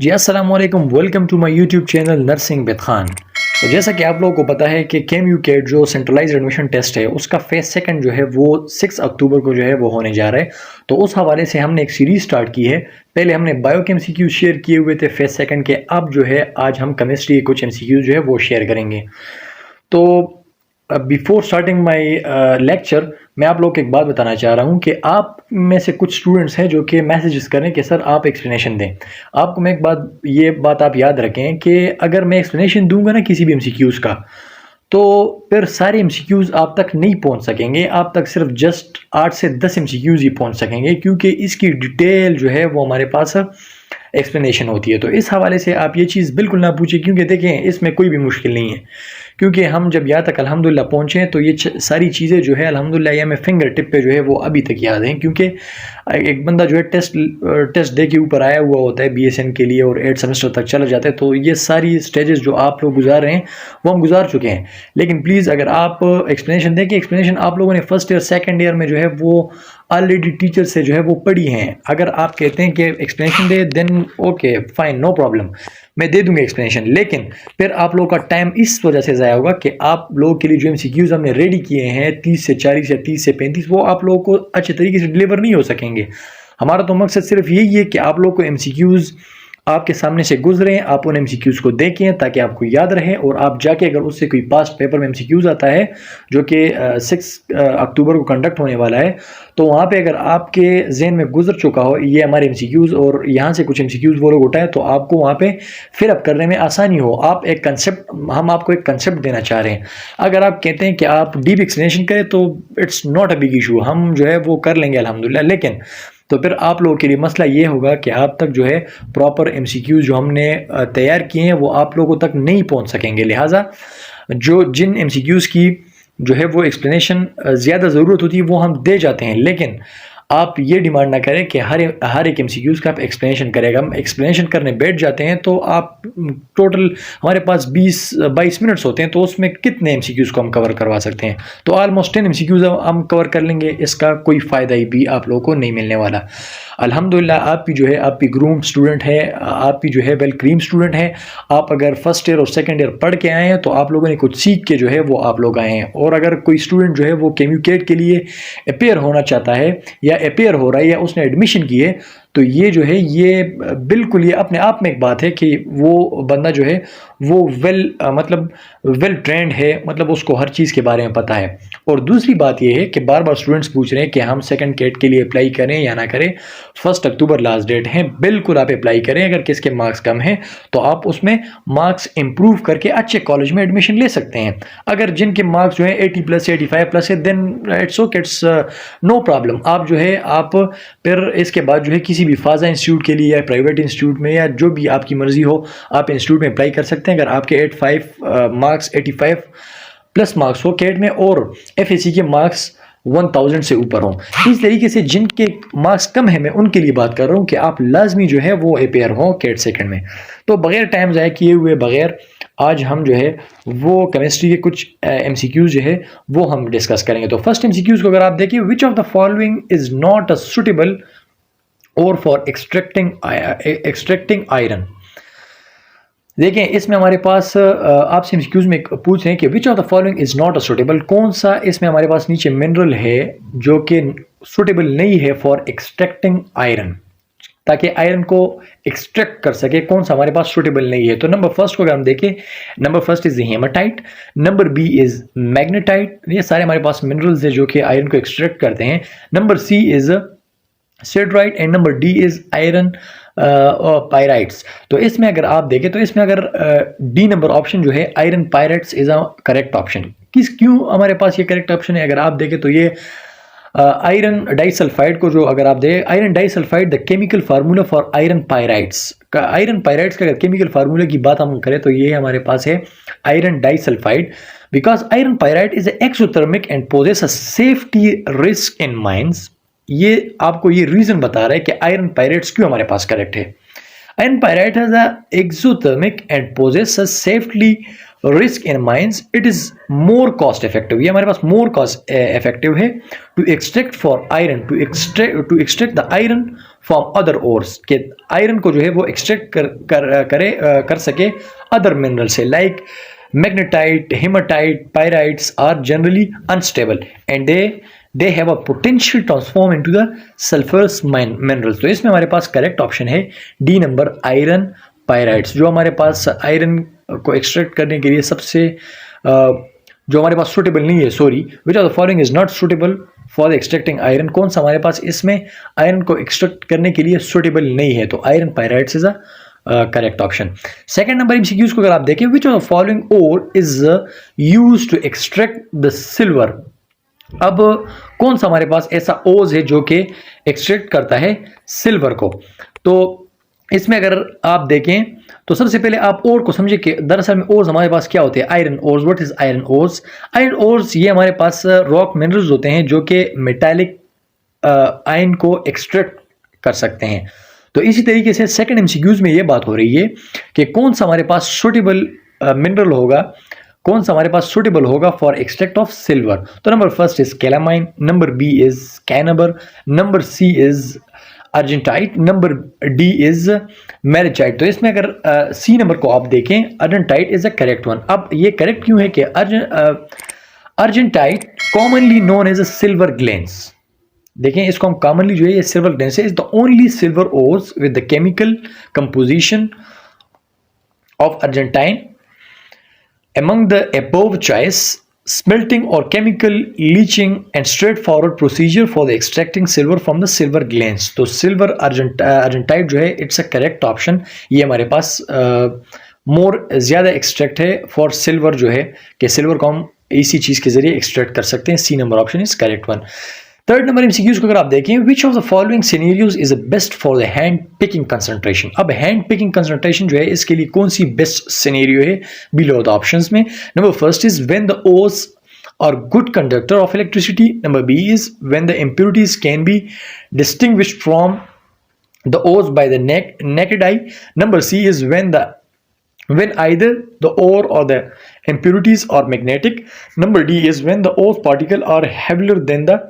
जी अस्सलाम वालेकुम, welcome to my YouTube channel nursing with Khan. तो जैसा कि आप लोगों को पता है कि केएमयू कैट जो सेंट्रलाइज्ड एडमिशन टेस्ट है उसका फेज सेकंड जो है वो 6 अक्टूबर को जो है वो होने जा रहा है। तो उस हवाले से हमने एक सीरीज स्टार्ट की है। पहले हमने बायो के एमसीक्यू शेयर किए हुए थे फेज सेकंड के, अब जो है आज हम केमिस्ट्री के कुछ एमसीक्यू जो है वो शेयर करेंगे। तो बिफोर स्टार्टिंग माय लेक्चर मैं आप लोग को एक बात बताना चाह रहा हूं कि आप में से कुछ स्टूडेंट्स हैं जो कि मैसेजेस करें कि सर आप एक्सप्लेनेशन दें। आपको मैं एक बात, ये बात आप याद रखें कि अगर मैं एक्सप्लेनेशन दूंगा ना किसी भी एमसीक्यूज़ का, तो फिर सारे एमसीक्यूज़ आप तक नहीं पहुंच सकेंगे। आप तक सिर्फ जस्ट 8 से 10 एमसीक्यूज़ ही पहुंच सकेंगे, क्योंकि इसकी डिटेल जो है वो हमारे पास एक्सप्लेनेशन होती है। तो इस हवाले से आप ये चीज़ बिल्कुल ना पूछें, क्योंकि देखें इसमें कोई भी मुश्किल नहीं है। क्योंकि हम जब यहाँ तक अल्हम्दुलिल्लाह पहुँचे तो ये सारी चीज़ें जो है अल्हम्दुलिल्लाह ये हमें फिंगर टिप पे जो है वो अभी तक याद हैं। क्योंकि एक बंदा जो है टेस्ट दे के ऊपर आया हुआ होता है बीएसएन के लिए और 8 सेमेस्टर तक चला जाता है। तो ये सारी स्टेजेस जो आप लोग गुजार रहे हैं वो हम गुजार चुके हैं। लेकिन प्लीज़ अगर आप एक्सप्लेनेशन दें कि एक्सप्लेनेशन आप लोगों ने फर्स्ट ईयर सेकेंड ईयर में जो है वो ऑलरेडी टीचर से जो है वो पढ़ी हैं। अगर आप कहते हैं कि एक्सप्लेनेशन दे, then okay fine, no problem, मैं दे दूंगा एक्सप्लेनेशन। लेकिन फिर आप लोगों का टाइम इस वजह से ज़ाया होगा कि आप लोगों के लिए जो एमसीक्यूज़ हमने रेडी किए हैं 30 से 40 या 30 से 35, वो आप लोगों को अच्छे तरीके से डिलीवर नहीं हो सकेंगे। हमारा तो मकसद सिर्फ यही है कि आप लोगों को एमसीक्यूज़ आपके सामने से गुजरें, आप उन एमसीक्यूज़ को देखें ताकि आपको याद रहे, और आप जाके अगर उससे कोई पास्ट पेपर में एमसीक्यूज़ आता है जो कि 6 अक्टूबर को कंडक्ट होने वाला है, तो वहाँ पे अगर आपके जहन में गुजर चुका हो ये हमारे एमसीक्यूज़ और यहाँ से कुछ एमसीक्यूज़ वो लोग उठाए, तो आपको वहाँ पे फिर अप करने में आसानी हो। आप एक कंसेप्ट, हम आपको एक कंसेप्ट देना चाह रहे हैं। अगर आप कहते हैं कि आप डीप एक्सप्लेनेशन करें तो it's not a big issue, हम जो है वो कर लेंगे अल्हम्दुलिल्लाह। लेकिन तो फिर आप लोगों के लिए मसला ये होगा कि आप तक जो है प्रॉपर एमसीक्यूज़ जो हमने तैयार किए हैं वो आप लोगों तक नहीं पहुंच सकेंगे। लिहाजा जो जिन एमसीक्यूज़ की जो है वो एक्सप्लेनेशन ज़्यादा ज़रूरत होती है वो हम दे जाते हैं, लेकिन आप ये डिमांड ना करें कि हर एक एमसीक्यूज़ का आप एक्सप्लेनेशन करेगा। हम एक्सप्लेनेशन करने बैठ जाते हैं तो आप टोटल हमारे पास 20-22 मिनट्स होते हैं, तो उसमें कितने एमसीक्यूज़ को हम कवर करवा सकते हैं? तो ऑलमोस्ट 10 एमसीक्यूज़ हम कवर कर लेंगे। इसका कोई फ़ायदा ही भी आप लोगों को नहीं मिलने वाला। अल्हम्दुलिल्लाह आप भी जो है, आप भी ग्रूम स्टूडेंट है, आप भी जो है वेल क्रीम स्टूडेंट है। आप अगर फर्स्ट ईयर और सेकंड ईयर पढ़ के आए हैं तो आप लोगों ने कुछ सीख के जो है वो आप लोग आए हैं। और अगर कोई स्टूडेंट जो है वो केएमयू कैट के लिए अपेयर होना चाहता है या अपेयर हो रहा है या उसने एडमिशन की है, तो ये जो है ये बिल्कुल ये अपने आप में एक बात है कि वो बंदा जो है वो मतलब वेल ट्रेंड है, मतलब उसको हर चीज़ के बारे में पता है। और दूसरी बात ये है कि बार बार स्टूडेंट्स पूछ रहे हैं कि हम सेकंड कैट के लिए अप्लाई करें या ना करें। 1 अक्टूबर लास्ट डेट है, बिल्कुल आप अप्लाई करें। अगर किसके मार्क्स कम हैं तो आप उसमें मार्क्स इंप्रूव करके अच्छे कॉलेज में एडमिशन ले सकते हैं। अगर जिनके मार्क्स जो है 80+ 85+ है, then it's okay, it's no problem. आप जो है आप फिर इसके बाद जो है किसी भी फाजा इंस्टीट्यूट के लिए या प्राइवेट इंस्टीट्यूट में या जो भी आपकी मर्जी हो आप इंस्टीट्यूट में अप्लाई कर सकते हैं। अगर आपके 85+ मार्क्स हो कैट में और एफएसी के मार्क्स 1000 से ऊपर हो। इस तरीके से जिनके मार्क्स कम है मैं उनके लिए बात कर रहा हूँ कि आप लाजमी जो है वो अपेयर हो कैट सेकंड में। तो बगैर टाइम ज़ाया किए हुए बगैर आज हम जो है वो केमिस्ट्री के कुछ एमसीक्यूज़ जो है वो हम डिस्कस करेंगे। तो फर्स्ट एमसीक्यूज़ को अगर आप देखिए, विच of the following is not a suitable और फॉर एक्सट्रैक्टिंग आयरन। देखें इसमें हमारे पास आपसे एमसीक्यूज़ में पूछ रहे हैं कि विच of the following is not a suitable, कौन सा इसमें हमारे पास नीचे मिनरल है जो कि सुटेबल नहीं है फॉर एक्सट्रैक्टिंग आयरन, ताकि आयरन को एक्सट्रैक्ट कर सके, कौन सा हमारे पास सुटेबल नहीं है। तो नंबर फर्स्ट को अगर हम देखें, number first is hematite, number B is magnetite, ये सारे हमारे पास मिनरल्स है जो कि आयरन को एक्सट्रैक्ट करते हैं। Number C is siderite and number D is iron pyrites. तो इसमें अगर आप देखें तो इसमें अगर डी नंबर ऑप्शन जो है iron pyrites is a correct option. क्यों हमारे पास ये करेक्ट ऑप्शन है? अगर आप देखें तो ये आयरन डाइसल्फाइड को जो अगर आप देखें, iron disulphide the chemical formula for iron pyrites का, आयरन पायराइट्स का अगर केमिकल फार्मूला की बात हम करें तो ये हमारे पास है iron disulphide, because iron pyrite is exothermic and poses a safety risk in mines. ये आपको ये रीजन बता रहा है कि आयरन पायराइट्स क्यों हमारे पास करेक्ट है। Iron pyrite has a exothermic and poses a safety risk in mines it is more cost effective, ये हमारे पास मोर कॉस्ट इफेक्टिव है to extract for iron, to extract the iron from other ores, के iron को जो है वो extract कर सके अदर मिनरल से, like magnetite, hematite, pyrites are generally unstable and they have a potential transform into the sulphurous minerals. तो इसमें हमारे पास करेक्ट ऑप्शन है डी नंबर, आयरन पायराइट्स। जो हमारे पास आयरन को एक्सट्रैक्ट करने के लिए सबसे जो हमारे पास सुटेबल नहीं है, sorry, which of the following is not suitable for the extracting iron, कौन सा हमारे पास इसमें आयरन को एक्सट्रैक्ट करने के लिए सुटेबल नहीं है, तो iron pyrites is a correct option. Second number MCQs को अगर आप देखें, which of the following ore is used to extract the silver, अब कौन सा हमारे पास ऐसा ओज है जो कि एक्सट्रैक्ट करता है सिल्वर को। तो इसमें अगर आप देखें तो सबसे पहले आप ओर को समझे कि दरअसल में ओर्स हमारे पास क्या होते हैं, iron ores. What is iron ores? Iron ores ये हमारे पास रॉक मिनरल्स होते हैं जो कि मेटालिक आयरन को एक्सट्रैक्ट कर सकते हैं। तो इसी तरीके से सेकंड एमसीक्यूज में ये बात हो रही है कि कौन सा हमारे पास सुटेबल मिनरल होगा, कौन सा हमारे पास सुटेबल होगा फॉर एक्सट्रैक्ट ऑफ सिल्वर। तो number first is calamine, number B is cinnabar, number C is argentite, number D is malachite. तो इसमें अगर सी नंबर को आप देखें, argentite is a correct one. अब ये करेक्ट क्यों है कि argentite commonly known as a silver glance, देखें इसको हम कॉमनली जो है ये सिल्वर ग्लेंस है, is the only silver ores with the chemical composition of Argentine among the above choice, smelting or chemical leaching and straightforward procedure for the extracting silver from the silver glands। तो silver argentite जो है it's a correct option, ये हमारे पास मोर ज़्यादा extract है for silver जो है कि सिल्वर को हम इसी चीज़ के जरिए एक्सट्रैक्ट कर सकते हैं। C number option is correct one. Third number MCQs को अगर आप देखें, which of the following scenarios is best for the hand picking concentration. अब हैंड पिकिंग कंसंट्रेशन जो है इसके लिए कौन सी बेस्ट सिनेरियो है बिलो द ऑप्शंस में। Number first is when the ores are good conductor of electricity, number B is when the impurities can be distinguished from the ores by the naked eye, number C is when either the ore or the impurities are magnetic, number D is when the ore particle are heavier than the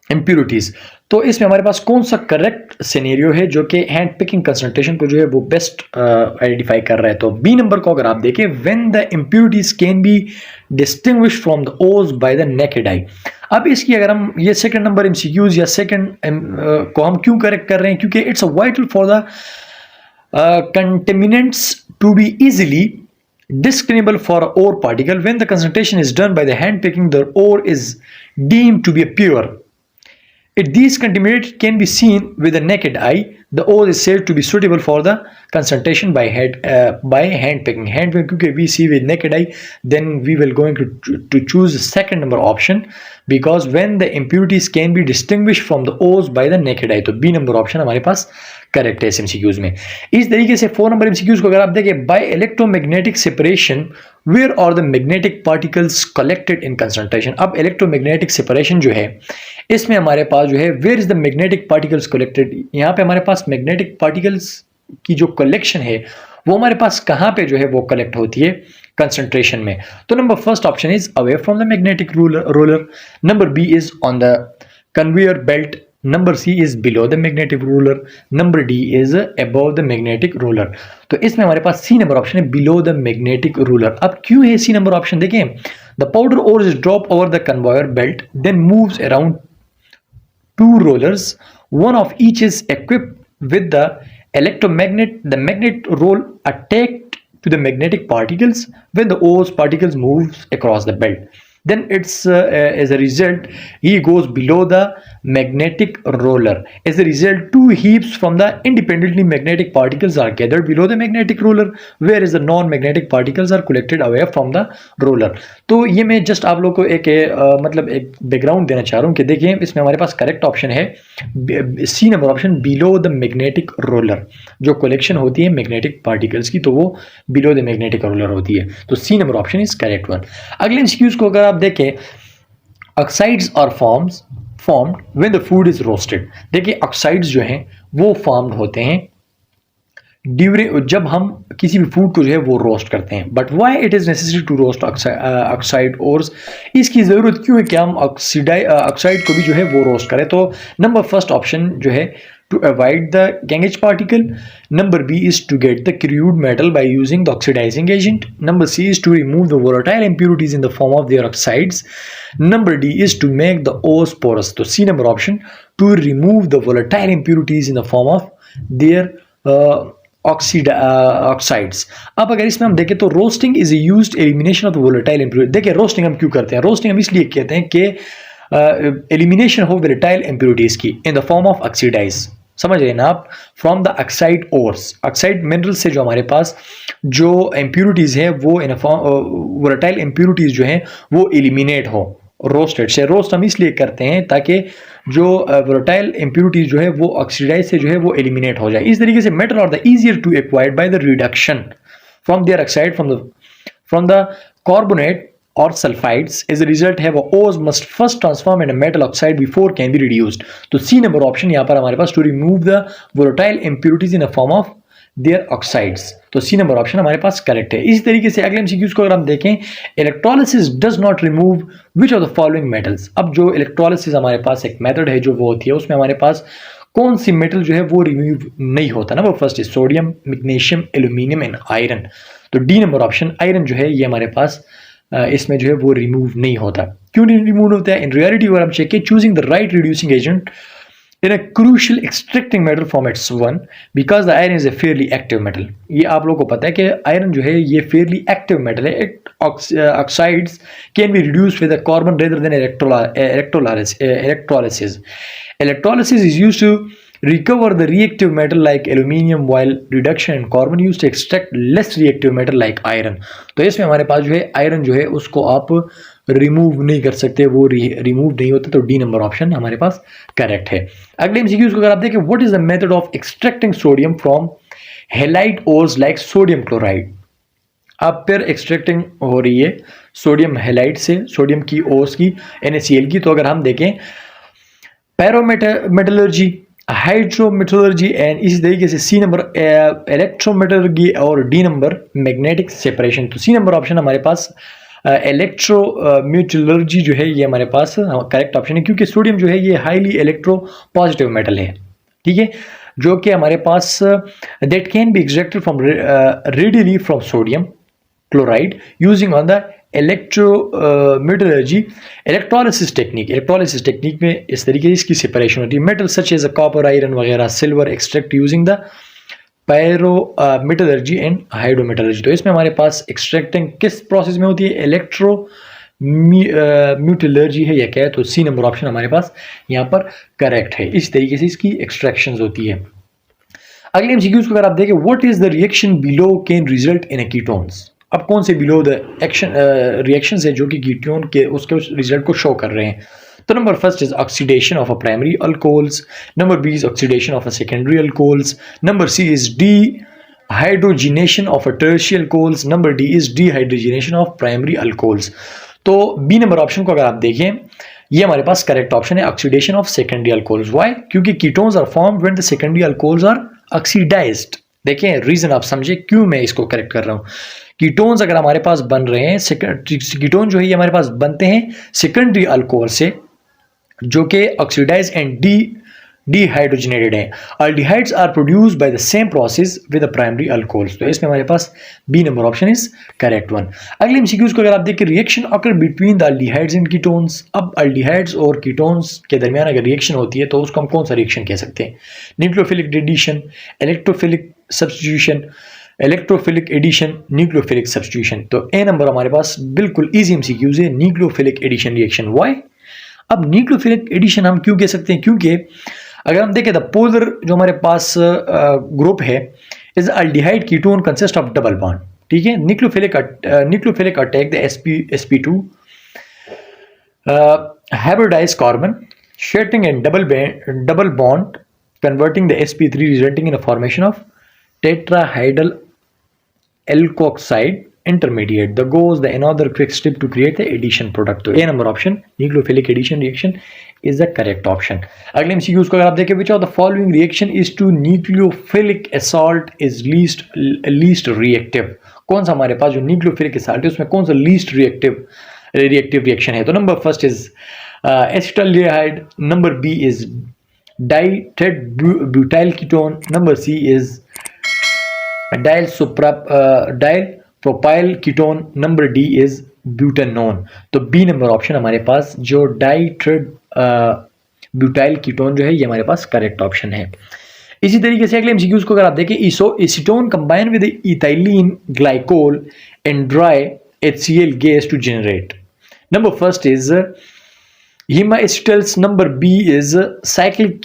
impurities। तो इसमें हमारे पास कौन सा correct scenario है जो कि hand picking concentration को जो है वो बेस्ट आइडेंटिफाई कर रहा है। तो बी नंबर को अगर आप देखें, when the impurities can be distinguished from the ores by the naked eye। अब इसकी अगर हम ये सेकंड नंबर एमसीक्यूज या सेकंड को हम क्यों करेक्ट कर रहे हैं, क्योंकि it's a vital for the contaminants to be easily discernible for an ore particle. When the concentration is done by the hand picking, the ore is deemed to be pure. If these contaminants can be seen with the naked eye, the ore is said to be suitable for the concentration by hand picking. Hand picking, क्योंकि we see with naked eye, then we will going to choose the second number option, because when the impurities can be distinguished from the ores by the naked eye। तो B number option हमारे पास correct है MCQs में। इस तरीके से 4 number MCQs को अगर आप देखें, by electromagnetic separation where are the magnetic particles collected in concentration. अब इलेक्ट्रोमैग्नेटिक सेपरेशन जो है इसमें हमारे पास जो है where is the magnetic particles collected, यहाँ पे हमारे पास मैग्नेटिक पार्टिकल्स की जो कलेक्शन है वो हमारे पास कहाँ पे जो है वो कलेक्ट होती है कंसंट्रेशन में। तो number first option is away from the magnetic roller, number B is on the conveyor belt, number C is below the magnetic roller, number D is above the magnetic roller. तो इसमें हमारे पास C number option है below the magnetic roller. अब क्यों है C number option, देखें, the powder ore is drop over the conveyor belt, then moves around 2 rollers, one of each is equipped with the electromagnet. The magnet roll attached to the magnetic particles when the ore's particles moves across the belt. Then it's as a result he goes below the magnetic roller. As a result, 2 heaps from the independently magnetic particles are gathered below the magnetic roller, whereas the non-magnetic particles are collected away from the roller। तो ये मैं just आप लोग को एक मतलब एक background देना चाह रहा हूँ कि देखिए इसमें हमारे पास करेक्ट ऑप्शन है C number option, below the magnetic roller. जो कलेक्शन होती है मैग्नेटिक पार्टिकल्स की तो वो बिलो द मैग्नेटिक रोलर होती है। तो C number option is correct one. अगले एमसीक्यूज को अगर आप देखें, oxides are formed when the food is roasted। देखिए ऑक्साइड्स जो हैं वो फॉर्म्ड होते हैं ड्यूरिंग जब हम किसी भी फूड को जो है वो रोस्ट करते हैं। But why it is necessary to roast oxide ores, इसकी ज़रूरत क्यों है कि हम ऑक्साइड को भी जो है वो रोस्ट करें? तो नंबर फर्स्ट ऑप्शन जो है to avoid the gangue particle. Number B is to get the crude metal by using the oxidizing agent. Number C is to remove the volatile impurities in the form of their oxides. Number D is to make the ores porous. So C number option, to remove the volatile impurities in the form of their oxides. अब अगर इसमें हम देखें तो roasting is used elimination of volatile impurity. देखिए roasting हम क्यों करते हैं? रोस्टिंग हम इसलिए कहते हैं कि एलिमिनेशन हो वोलेटाइल इम्प्योरिटीज की in the form of oxidize. समझ रहे हैं ना आप? From the oxide ores, oxide mineral से जो हमारे पास जो इम्प्योरिटीज है वो इन वोलेटाइल इम्प्योरिटीज जो है वो एलिमिनेट हो रोस्टेड से। रोस्ट हम इसलिए करते हैं ताकि जो वोलेटाइल इम्प्योरिटीज जो है वो ऑक्सीडाइज से जो है वो एलिमिनेट हो जाए। इस तरीके से metal are the easier to acquired by the reduction from their oxide from the carbonate or sulfides. As a result, have ores must first transform into metal oxide before can be reduced. तो C number option यहाँ पर हमारे पास to remove the volatile impurities in a form of their oxides. तो C number option हमारे पास correct है। इसी तरीके से अगले MCQs को अगर हम देखें, electrolysis does not remove which of the following metals. अब जो electrolysis हमारे पास एक मेथड है जो वो होती है, उसमें हमारे पास कौन सी मेटल जो है वो रिमूव नहीं होता ना? वो फर्स्ट है sodium, magnesium, aluminium and iron. तो डी नंबर ऑप्शन आयरन जो है ये हमारे पास इसमें जो है वो रिमूव नहीं होता। क्यों नहीं रिमूव होता है? इन रियलिटी अगर हम चेक करें, choosing the right reducing agent in a crucial extracting metal from its one because the iron is a Fairlie active metal. ये आप लोगों को पता है कि आयरन जो है ये फेयरली एक्टिव मेटल है। Oxides can be reduced with a carbon rather than electrolysis. Electrolysis is used to recover the reactive metal like aluminium, while reduction in carbon used to extract less reactive metal like iron. तो इसमें हमारे पास जो है iron जो है उसको आप रिमूव नहीं कर सकते, वो रिमूव नहीं होता। तो डी नंबर ऑप्शन हमारे पास करेक्ट है। अगले MCQs को अगर आप देखें, what is the method of extracting sodium from halide ores like sodium chloride? अब फिर एक्सट्रैक्टिंग हो रही है सोडियम हेलाइट से, सोडियम की ओर्स की, NaCl की। तो अगर हम देखें पैरोमेटलर्जी, हाइड्रोमेटलर्जी एंड इसी तरीके से सी नंबर इलेक्ट्रोमेटलर्जी और डी नंबर मैग्नेटिक सेपरेशन। तो सी नंबर ऑप्शन हमारे पास इलेक्ट्रोमेटलर्जी जो है ये हमारे पास करेक्ट ऑप्शन है, क्योंकि सोडियम जो है ये हाईली इलेक्ट्रो पॉजिटिव मेटल है, ठीक है, जो कि हमारे पास that can be extracted from radially from sodium chloride using on the electrometallurgy electrolysis technique में इस तरीके से इसकी सेपरेशन होती है। Metal such as copper, iron वगैरह, silver extract using the pyrometallurgy and hydrometallurgy. तो इसमें हमारे पास एक्सट्रैक्टिंग किस प्रोसेस में होती है? इलेक्ट्रो म्यूटलर्जी है या क्या है? तो सी नंबर ऑप्शन हमारे पास यहाँ पर करेक्ट है। इस तरीके से इसकी एक्सट्रैक्शन होती है। अगले MCQs को अगर आप देखें, what is the reaction below can result in ketones? अब कौन से बिलो द एक्शन रिएक्शन है जो कि कीटोन के उसके रिजल्ट को शो कर रहे हैं? तो number first is oxidation of a primary alcohols, number B is oxidation of a secondary alcohols, number C is dehydrogenation of a tertiary alcohols, number D is dehydrogenation of primary alcohols. तो B number option को अगर आप देखें, ये हमारे पास correct option है, oxidation of secondary alcohols. Why? क्योंकि ketones are formed when the secondary alcohols are oxidised. देखें रीजन आप समझे क्यों मैं इसको करेक्ट कर रहा हूं। कीटोन्स अगर हमारे पास बन रहे हैं, कीटोन जो है ये हमारे पास बनते हैं सेकेंडरी अल्कोहल से, जो कि ऑक्सीडाइज एंड डिहाइड्रोजनेटेड है। Aldehydes are produced by the same process with the primary alcohols. तो इसमें हमारे पास B number option is correct one. अगले MCQs को अगर आप देखें, reaction occur between the aldehydes and ketones. अब अल्डिहाइड्स और कीटोन्स के दरमियान अगर रिएक्शन होती है तो उसको हम कौन सा रिएक्शन कह सकते हैं? Nucleophilic addition, electrophilic substitution, electrophilic addition, nucleophilic substitution. तो ए नंबर हमारे पास बिल्कुल इजी MCQs है, न्यूक्लियोफिलिक एडिशन रिएक्शन। व्हाई? अब न्यूक्लियोफिलिक एडिशन हम क्यों कह सकते हैं? क्योंकि अगर हम देखें द पोलर जो हमारे पास ग्रुप है is aldehyde ketone consist of double bond, ठीक है। Nucleophilic attack the sp2 hybridize carbon sharing and double bond converting the sp3 resulting in a formation of tetrahedral alkoxide intermediate. The goes the another quick step to create the addition product. तो A number option nucleophilic addition reaction is the correct option. अगले MCQs को अगर आप देखें, which of the following reaction is to nucleophilic assault is least reactive. कौन सा हमारे पास जो न्यूक्लियोफिलिक असॉल्ट है उसमें कौन सा लीस्ट रिएक्टिव रिएक्शन है? तो number first is acetaldehyde, number B is डाइटेट butyl ketone, number C is dial propyl ketone, number D is butanone. तो बी नंबर ऑप्शन हमारे पास जो डाइट्रेट ब्यूटाइल कीटोन जो है ये हमारे पास करेक्ट ऑप्शन है। इसी तरीके से अगले एमसीक्यूज को अगर आप देखें, acetone combine with ethylene glycol and dry HCl gas to generate. Number first is hemacetals, number B is cyclic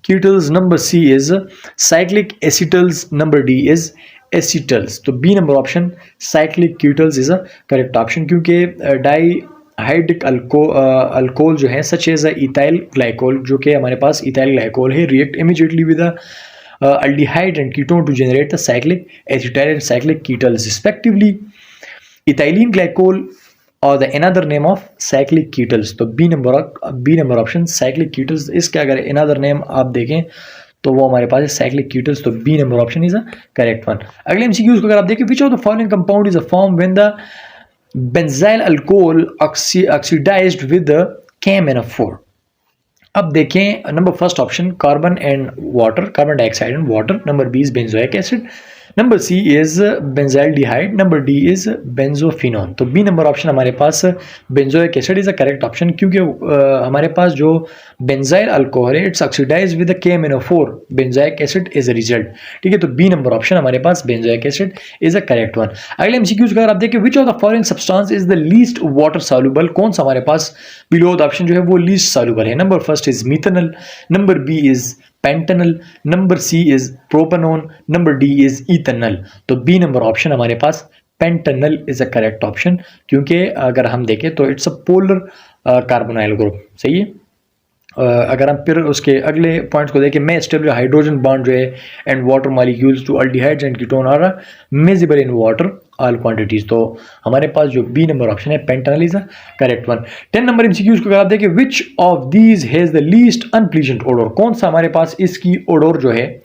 ketyls, number C is cyclic acetals, number D is acetals. तो B number option cyclic ketyls is a correct option, क्योंकि dihydric alcohol जो है such as ethyl glycol, जो कि हमारे पास ethyl glycol है, react immediately with aldehyde and ketone to generate the cyclic acetyl and cyclic ketyls respectively. Ethylene glycol or the another name of cyclic ketyls. तो B number option cyclic ketyls, इसका अगर another name आप देखें तो वो हमारे पास है cyclic ketyls। तो B number option is a correct one। अगले MCQs को अगर आप देखें, which of the following compound is a form when the benzyl alcohol oxidized with the CaMnO4? अब देखें, number first option carbon and water, carbon dioxide and water, number B is benzoic acid, number C is benzaldehyde, number D is benzophenone. तो B number option हमारे पास benzoic acid is a correct option, क्योंकि हमारे पास जो benzyl alcohol है it's oxidised with the KMnO4, benzoic acid is a result. ठीक है, तो बी नंबर ऑप्शन हमारे पास benzoic acid is a correct one. अगले एमसीक्यूज का अगर आप देखें, which of the following substance is the least water soluble? कौन सा हमारे पास बिलो द ऑप्शन जो है वो लीस्ट सॉल्युबल है? Number first is methanol, number B is pentanol, number C is propanone, number D is ethanol. तो B number option हमारे पास pentanol is a correct option, क्योंकि अगर हम देखें तो it's a polar carbonyl group. सही है। अगर हम फिर उसके अगले पॉइंट्स को देखें, में स्टेबल हाइड्रोजन बॉन्ड जो है and water molecules to aldehydes and ketone are miscible in water all quantities. तो हमारे पास जो बी नंबर ऑप्शन है pentanol is a correct one. 10 number MCQs को अगर आप देखें, which of these has the least unpleasant odour? कौन सा हमारे पास इसकी ओडोर जो है,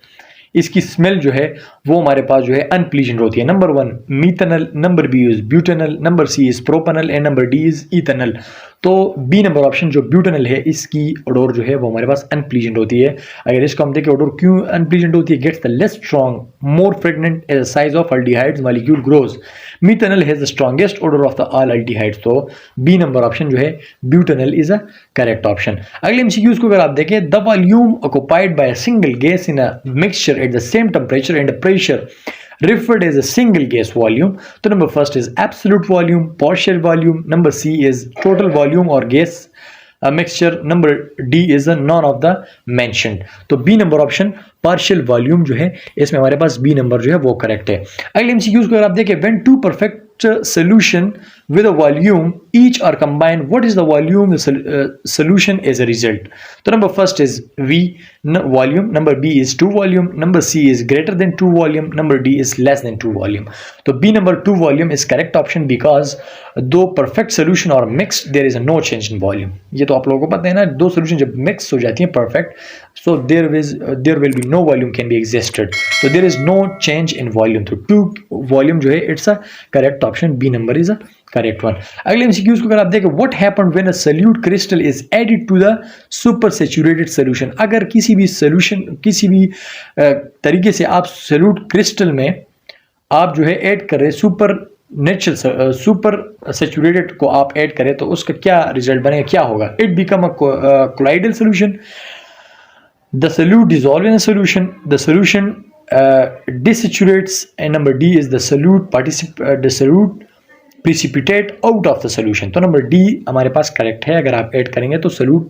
इसकी स्मेल जो है वो हमारे पास जो है अनप्लीजेंट होती है? Number one methanol, number B is butanol, number C is propanol and number D is ethanol. तो बी नंबर ऑप्शन जो ब्यूटेनॉल है इसकी ओडोर जो है वो हमारे पास अनप्लीजेंट होती है। अगर इसको हम देखें ओडोर क्यों अनप्लीजेंट होती है, gets the less strong more fragrant as the size of aldehydes molecule grows, methanol has the strongest odour of the all aldehydes. तो बी नंबर ऑप्शन जो है butanol is a correct option. अगले MCQs को अगर आप देखें, the volume occupied by a single gas in a mixture at the same temperature and pressure referred as a single gas volume. So number first is absolute volume, partial volume, number C is total volume or gas mixture, number D is a none of the mentioned. तो B number option partial volume जो है इसमें हमारे पास B number जो है वो correct है। अगले MCQs को अगर आप देखें, when two perfect solution with a volume each are combined, what is the volume solution as a result? So number first is V volume, number B is 2 volume, number C is greater than 2 volume, number D is less than 2 volume. तो B number 2 volume is correct option, because दो perfect solution or mixed there is a no change in volume. ये तो आप लोगों को पता है ना, दो solution जब mix हो जाती हैं perfect, so there will be no volume can be existed, so there is no change in volume. तो 2 volume जो है it's a correct option, B number is a correct one. अगले MCQs को अगर आप देखें, what happened when a solute crystal is added to the super saturated solution? अगर किसी भी solution किसी भी तरीके से आप solute crystal में आप जो है ऐड कर रहे सुपर सैचुरेटेड को आप ऐड करें तो उसका क्या रिजल्ट बनेगा, क्या होगा? It become a colloidal solution, the solute dissolve in a solution, the solution desaturates, and number D is the solute precipitate out of the solution. तो नंबर D हमारे पास करेक्ट है। अगर आप ऐड करेंगे तो solute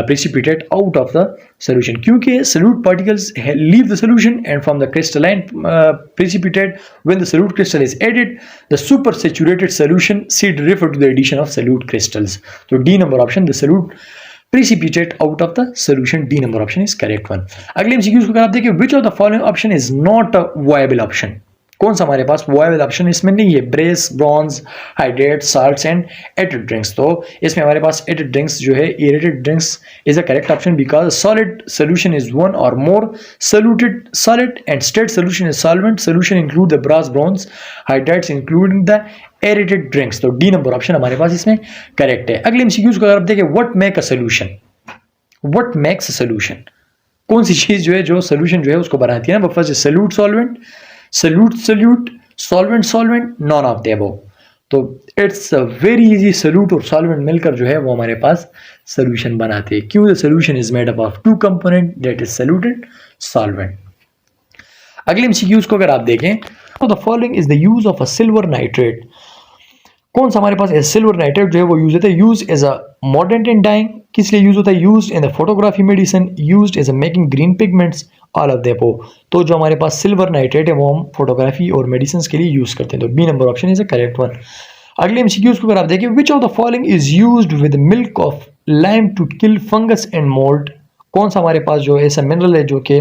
precipitate out of the solution, क्योंकि solute particles leave the solution and from the crystalline precipitate when the solute crystal is added, the super saturated solution seed refer to the addition of solute crystals. तो D number option, the solute precipitate out of the solution, D number option is correct one. अगले MCQs को अगर आप देखें, which of the following option is not a viable option? कौन सा हमारे पास viable option इसमें नहीं है, brass, bronze, hydrate, salts and aerated drinks. तो इसमें हमारे पास एटेड ड्रिंक्स जो है, aerated drinks is a correct option because solid solution is one और more soluted solid and state solution is solvent. Solution include the brass, bronze, hydrates including the aerated drinks. तो D number option हमारे पास इसमें correct है। अगले MCQs को अगर आप देखें, what make a solution, what makes a solution, कौन सी चीज जो है जो सोल्यूशन जो है उसको बनाती है ना। First solute solvent, solute solute, solvent solvent, none of the above. तो इट्स वेरी इजी, सल्यूट और सॉल्वेंट मिलकर जो है वो हमारे पास सोल्यूशन बनाते हैं। क्यों? The solution is made up of two component, that is solute and solvent. अगले एमसीक्यूज को अगर आप देखें, तो the following is the use of a silver nitrate. कौन सा हमारे पास सिल्वर नाइट्रेट जो है वो यूज होता है, use as a mordant in dyeing, किस लिए यूज होता है, use in the photography medicine, use as a making green pigments, all of the above. तो जो हमारे पास सिल्वर नाइट्रेट है वो हम फोटोग्राफी और मेडिसिन के लिए यूज करते हैं। तो B number option is a correct one. अगले एमसीक्यूज को अगर आप देखें, which of the following is used with milk of lime to kill fungus and mould. कौन सा हमारे पास जो है ऐसा मिनरल है जो कि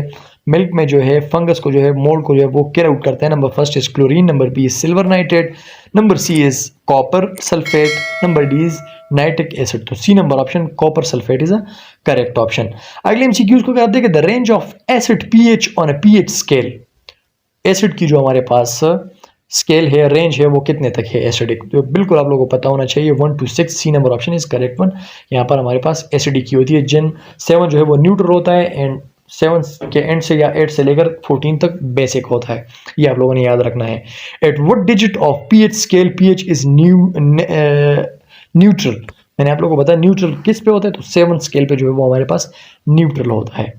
मिल्क में जो है फंगस को जो है, मोल्ड को जो है वो किल आउट करता है। Number first is chlorine, number B is silver nitrate, number C is copper sulphate, number D is nitric acid. तो C number option copper sulphate is a correct option. अगले एमसीक्यूज को आप देखें, the range of acid pH on a pH scale. Acid की जो हमारे पास scale है, range है, वो कितने तक है एसिडिक, तो बिल्कुल आप लोगों को पता होना चाहिए 1 to 6। C number option is correct one. यहाँ पर हमारे पास एसिडिक की होती है, जिन 7 जो है वो न्यूट्रल होता है एंड 7 के एंड से या 8 से लेकर 14 तक बेसिक होता है। ये आप लोगों ने याद रखना है। At what digit of pH scale pH is neutral. मैंने आप लोगों को बताया न्यूट्रल किस पे होता है, तो 7 स्केल पे जो है वो हमारे पास न्यूट्रल होता है।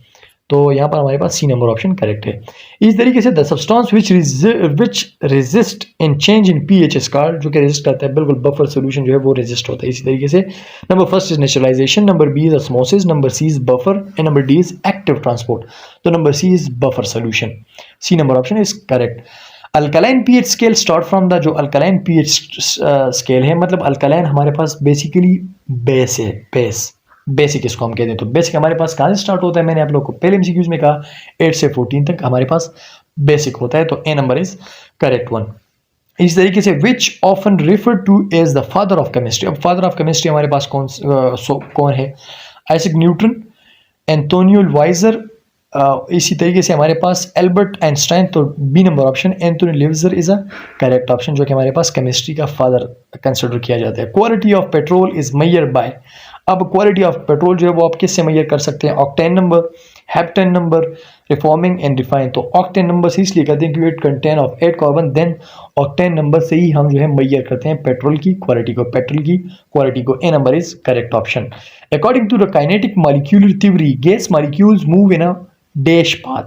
तो यहाँ पर हमारे पास सी नंबर ऑप्शन करेक्ट है। इस तरीके से the substance which resist in change in pH is called, जो कि रेजिस्ट करता है, बिल्कुल बफर सोल्यूशन जो है वो रेजिस्ट होता है। इसी तरीके से number first is neutralisation, number B is osmosis, number C is buffer and number D is active transport. तो number C is buffer solution. C number option is correct. Alkaline pH scale start from the, जो alkaline pH scale है, मतलब alkaline हमारे पास basically base है, base basic इसको हम कहते हैं। तो बेसिक हमारे पास कहाँ से स्टार्ट होता है, मैंने आप लोग को पहले एमसीक्यूज में कहा 8 से 14 तक हमारे पास बेसिक होता है। तो A number is correct one. इस तरीके से which often refer to as the father of chemistry. अब फादर ऑफ केमिस्ट्री हमारे पास कौन है, आइजैक न्यूटन, एंटोनियो लाइजर, इसी तरीके से हमारे पास एल्बर्ट आइंस्टाइन। तो B number option Antonio Lavoisier is a correct option, जो कि हमारे पास केमिस्ट्री का फादर कंसिडर किया जाता है। Quality of petrol is measure by. अब क्वालिटी ऑफ पेट्रोल जो है वो आप किससे मेजर कर सकते हैं, octane number, heptane number, reforming and refine. तो ऑक्टेन नंबर से इसलिए कहते हैं क्योंकि it contain of 8 carbon, then octane number से ही हम जो है मेजर करते हैं पेट्रोल की क्वालिटी को, पेट्रोल की क्वालिटी को। A number is correct option. According to the kinetic molecular theory, gas molecules move in a dash path,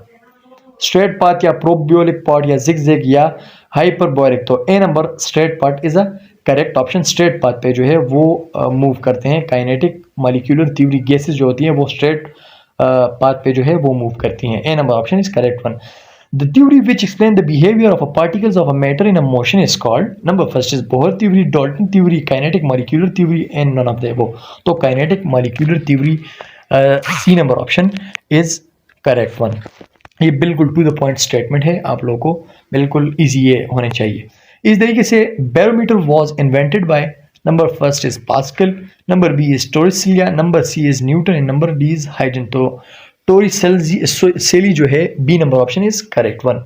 straight path या प्रोबियोलिक पाथ या जिगजैग या हाइपरबोलिक। तो A number straight path is a correct option. Straight path पे जो है वो move करते हैं, काइनेटिक मॉलिक्यूलर थ्योरी गैसेस जो होती हैं वो स्ट्रेट पाथ पे जो है वो मूव करती हैं। A number option is correct one. The theory which explain the behavior of a particles of a matter in a motion is called, number first is Bohr theory, Dalton theory, kinetic molecular theory and none of the above. तो kinetic molecular theory C number option is correct one। ये बिल्कुल to the point statement है, आप लोगों को बिल्कुल easy ये होने चाहिए। इस तरीके से barometer was invented by, number first is Pascal, number B is Torricelli, number C is Newton and number D is Hayden. तो टोरिसेली जो है B number option is correct one.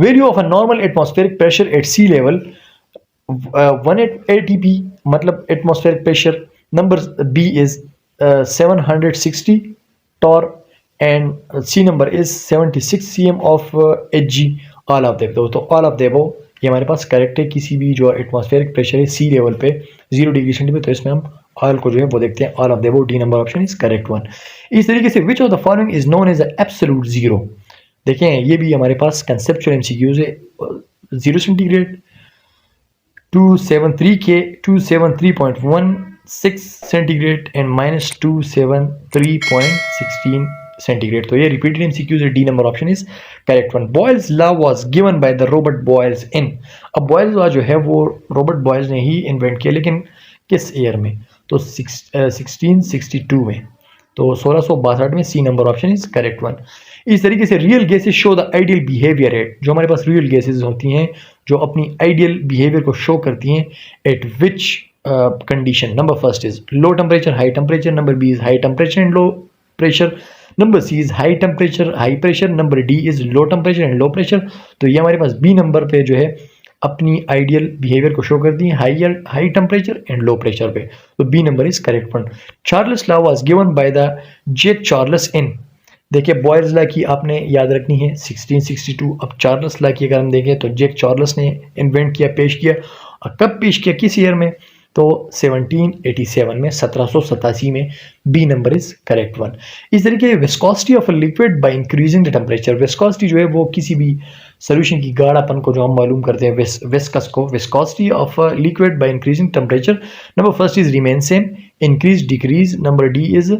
Value of a normal atmospheric pressure at sea level 1 ATP, मतलब atmospheric pressure. Number B is 760 torr and C number is 76 cm of Hg। All of the above, तो all of the above ये हमारे पास correct है। किसी भी जो atmospheric pressure है सी लेवल पे 0 डिग्री सेंटीग्रेड, तो इसमें हम ऑयल को जो है वो देखते हैं, all of the above. D number option is correct one. इस तरीके से which of the following is known as absolute zero. देखें ये भी हमारे पास कंसेप्चुअल एमसीक्यूज है। 0 सेंटीग्रेड, 273 के 273.16 सेंटीग्रेड एंड -273.16 सेंटीग्रेड। तो ये रिपीटेड एमसीक्यूज है। D number option is correct one. Boyle's law was given by the Robert Boyle's in. अब बॉयल्स लॉ जो है वो रॉबर्ट बॉयल्स ने ही इन्वेंट किया, लेकिन किस ईयर में, तो 1662 में। तो 1662 में C number option is correct one. इस तरीके से real gases show the ideal behaviour at, जो हमारे पास रियल गेसेस होती हैं जो अपनी आइडियल बिहेवियर को शो करती हैं, at which condition. Number first is low temperature high temperature, number B is high temperature and low pressure, number C is high temperature high pressure, number D is low temperature and low pressure. तो ये हमारे पास B number पे जो है अपनी ideal behaviour को show करती है high temperature and low pressure पे, तो B number is correct one. Charles law was given by the Jack Charles in, देखिए बॉयल्स लॉ की आपने याद रखनी है 1662। अब चार्ल्स लॉ की अगर हम देखें तो जैक चार्ल्स ने इन्वेंट किया, पेश किया, और कब पेश किया, किस ईयर में, तो 1787 में, 1787 में। B number is correct one. इस तरीके viscosity of a liquid by increasing the temperature, viscosity जो है वो किसी भी सोल्यूशन की गाढ़ापन को जो हम मालूम करते हैं विस्कस को, viscosity of a liquid by increasing temperature. Number first is remain same, increase decrease, number D is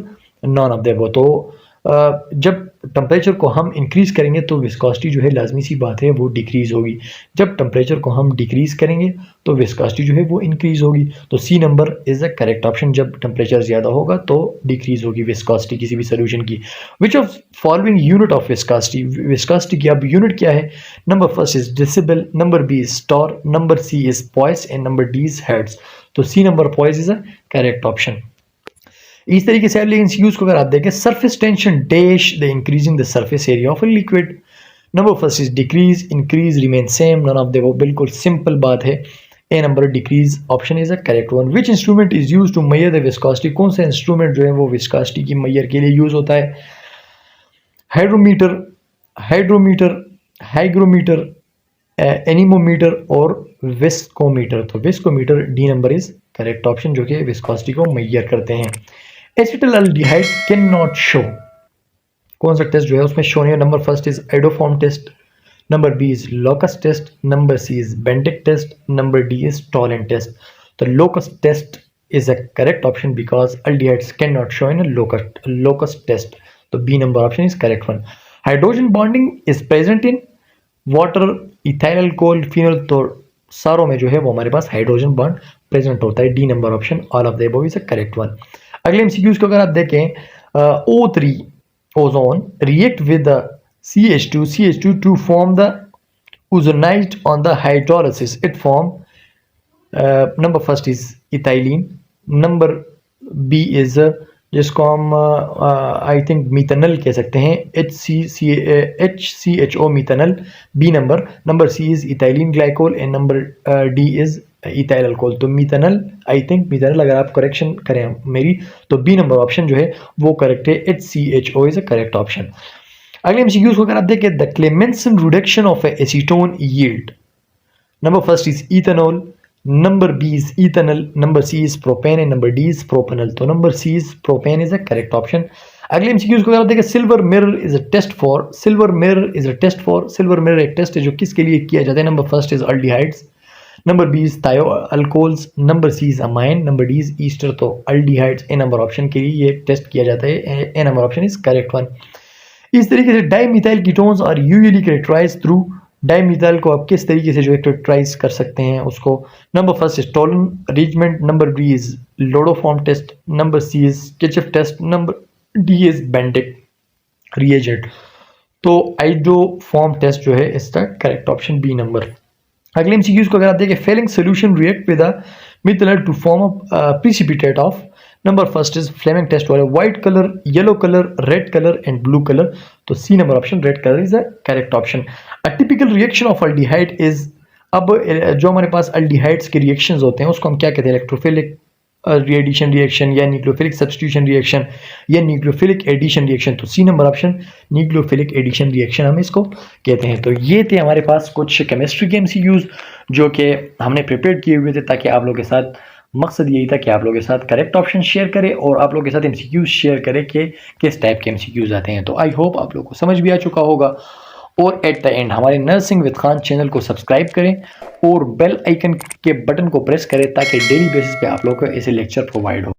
non of the. तो जब टेम्परेचर को हम इंक्रीज करेंगे तो विस्कोसिटी जो है लाजमी सी बात है वो डिक्रीज होगी, जब टेम्परेचर को हम डिक्रीज करेंगे तो विस्कोसिटी जो है वो इंक्रीज होगी। तो C number is the correct option, जब टेम्परेचर ज़्यादा होगा तो डिक्रीज होगी विस्कोसिटी किसी भी सोल्यूशन की। Which of following unit of viscosity, viscosity की अब यूनिट क्या है, number first is decibel, number B is store, number C is poise and number D is hertz. तो C number poise is the correct option. इस तरीके से use को अगर आप देखें, surface tension dash the increasing the surface area of a liquid. Number first is decrease, increase, remain same, none of the, वो बिल्कुल सिंपल बात है। A number decrease option is a correct one. Which instrument is use to measure the viscosity, कौन सा instrument जो है वो viscosity की मेजर के लिए यूज होता है, हाइड्रोमीटर, हाइड्रोमीटर, हाइग्रोमीटर, एनीमोमीटर और विस्कोमीटर। तो viscometer D number is correct option, जो कि विस्कोसिटी को मेजर करते हैं। एसिटिल्डिहाइड कैन नॉट शो, कौन सा टेस्ट जो है उसमें शो नहीं है। Number first is iodoform test, number B is Lucas test, number C is Benedict test, number D is Tollens test. तो Lucas test is a correct option because aldehydes can not show in Lucas test. तो B number option is correct one. Hydrogen bonding is present in water, ethyl alcohol, phenol, तो सारों में जो है वो हमारे पास hydrogen bond present होता है। D number option all of the above is a correct one. अगले एमसीक्यूज को अगर आप देखें, O3 ozone react with CH2 to form the ozonised on the hydrolysis, it form, number first is ethylene, number B is जिसको हम I think methanal कह सकते हैं, HCHO methanal, B number C is ethylene glycol and number D is ethyl alcohol. तो methanal, I think methanal, अगर आप correction करें मेरी, तो बी नंबर ऑप्शन जो है वो करेक्ट है, HCHO is a correct option. अगले एमसीक्यूज को अगर आप देखें, the Clemmensen reduction of acetone yield, number first is ethanol, number B is ethanal, number C is propane and number D is propanal. तो number C is propane is a correct option. अगले MCQs को अगर आप देखें, silver mirror is a test for, silver mirror is a test for, silver mirror एक test है जो किसके लिए किया जाता है, number first is aldehydes, number B is thio alcohols, number C is amine, number D is ester. तो aldehydes A number option के लिए ये टेस्ट किया जाता है, A number option is correct one. इस तरीके से dimethyl ketones are usually characterised through, dimethyl को आप किस तरीके से जो है कैरेक्टराइज कर सकते हैं उसको, number first is Tollen arrangement, number B is iodoform test, number C is ketchup test, number D is Benedict reagent. तो आइडोफॉर्म टेस्ट जो है इसका करेक्ट ऑप्शन बी नंबर। अगले एमसीक्यूज को अगर आप देखें, Fehling solution react with a methyl to form a precipitate of, number first is Fleming test वाले, white colour, yellow colour, red colour and blue colour. तो C number option red colour is the correct option. A typical reaction of aldehyde is, अब जो हमारे पास aldehydes के reactions होते हैं उसको हम क्या कहते हैं, इलेक्ट्रोफिलिक एडिशन रिएक्शन या न्यूक्लियोफिलिक सब्स्टिट्यूशन रिएक्शन या न्यूक्लियोफिलिक एडिशन रिएक्शन। तो C number option nucleophilic addition reaction हम इसको कहते हैं। तो ये थे हमारे पास कुछ केमिस्ट्री के एमसीक्यूज जो कि हमने प्रिपेयर किए हुए थे, ताकि आप लोगों के साथ, मकसद यही था कि आप लोगों के साथ करेक्ट ऑप्शन शेयर करें और आप लोगों के साथ एमसीक्यूज शेयर करें कि किस टाइप के एमसीक्यूज आते हैं। तो आई होप आप लोगों को समझ भी आ चुका होगा, और एट द एंड हमारे नर्सिंग विद खान चैनल को सब्सक्राइब करें और बेल आइकन के बटन को प्रेस करें ताकि डेली बेसिस पे आप लोगों को ऐसे लेक्चर प्रोवाइड हो।